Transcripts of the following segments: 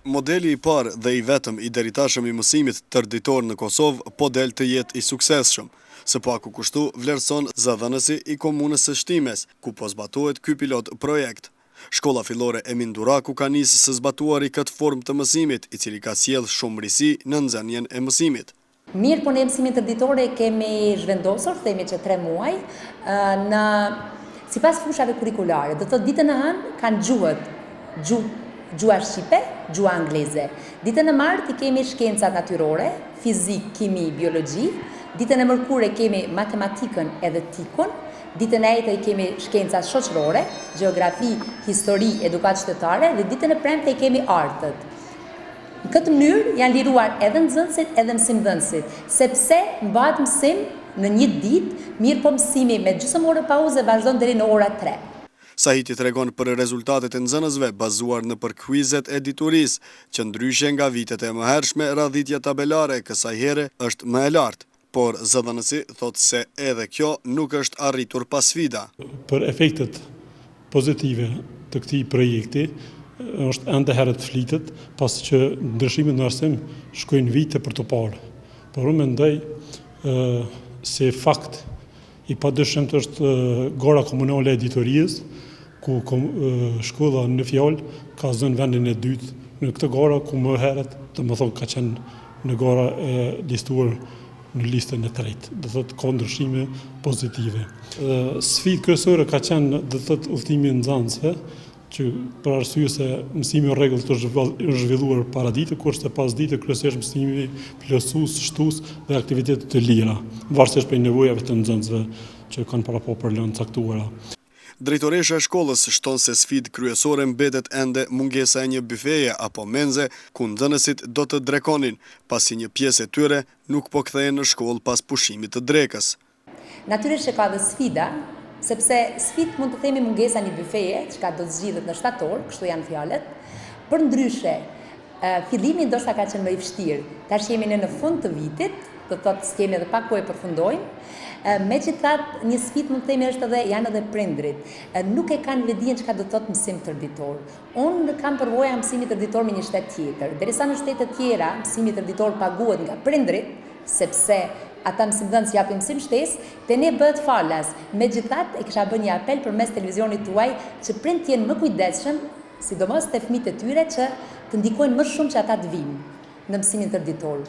Modeli i parë dhe i vetëm i deritashëm i mësimit tërditor në Kosovë po del të jetë i suksesshëm. Së paku kushtu vlerëson zëdhënësi i komunës së Shtimes, ku po zbatohet ky pilot projekt. Shkolla fillore Emin Duraku ka nisë së zbatuari këtë formë të mësimit, i cili ka sjellë shumë risi në nxënien e mësimit. Mirë, po ne mësimin tërditore kemi zhvendosur, themi që 3 muaj, sipas fushave kurikulare. Do të thotë ditën e hënë kanë gjuha shqipe, gjuha angleze. Ditën e martë kemi shkencat natyrore, fizik, kimi, biologji. Ditën e mërkure kemi matematikën edhe tikun. Ditën e ejtë kemi shkencat shoqërore, gjeografi, histori, edukat shtetare, dhe ditën e premte kemi artët. Në këtë mënyrë janë liruar edhe nxënësit edhe mësimdhënësit, sepse mbahet mësim në një ditë, mirë po mësimi me gjysmore pauze vazhdon deri në ora 3. Sahiti tregon për rezultatet e nxënësve bazuar në kuizet e diturisë, që ndryshe nga vitet e mëhershme radhitja tabelare kësaj here është më e lartë, por zëdhënësi thotë se edhe kjo nuk është arritur pas sfida. Për efektet pozitive të këtij projekti është ende herët flitet, pas që ndryshimet në arsim shkojnë vite për të parë. Por unë mendoj se fakt i padyshim është gara komunale e editorisë, ku shkolla në fjalë ka zënë vendin e dytë në këtë gara, ku më herët ka qenë në gara e listuar në listën e tretë. Do thotë ka ndryshime pozitive. Sfidë kryesore ka qenë udhtimi i nxënësve, që për arsye se mësimi i rregullt është zhvilluar para ditë, kurse pas ditë kryesisht mësimi plotësues, shtues dhe aktivitete të lira, varësisht prej nevojave të nxënësve që kanë parapo për lënë caktuara. Drejtoresha e shkollës shton se sfidë kryesore mbetet ende mungesa e një bufeje apo menze ku nxënësit do të drekonin, pasi një pjesë e tyre nuk po kthehen në shkollë pas pushimit të drekës. Natyrisht ka dhe sfida, sepse sfidë mund të themi mungesa një bufeje, që do të zgjidhet në shtator, kështu janë fjalët. Për ndryshe, fillimi ndoshta ka qenë më i vështirë. Tash jemi në fund të vitit, do të thotë skemi edhe pak kohë përfundojmë. Megjithatë, një sfidë mund të themi është janë edhe prindrit. Nuk e kanë vedijen çka do të thotë mësim tërditor. Unë kam përvoja mësimit tërditor me një shtet tjetër. Derisa në shtete tjera mësimi tërditor paguhet nga prindrit, sepse ata mësimdhënës japin mësim shtesë, te ne bëhet falas. Megjithatë, e kisha bërë një apel përmes televizionit tuaj që prindët jenë më kujdesshëm, sidomos te fëmijët e tyre, që të ndikojnë më shumë që ata të vinë në mësimin tërditor.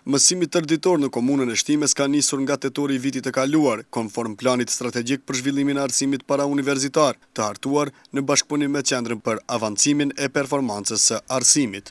Mësimi tërditor në komunën e Shtimes ka nisur nga tetori i vitit të kaluar, konform planit strategjik për zhvillimin e arsimit parauniversitar, të hartuar në bashkëpunim me Qendrën për Avancimin e Performancës së Arsimit.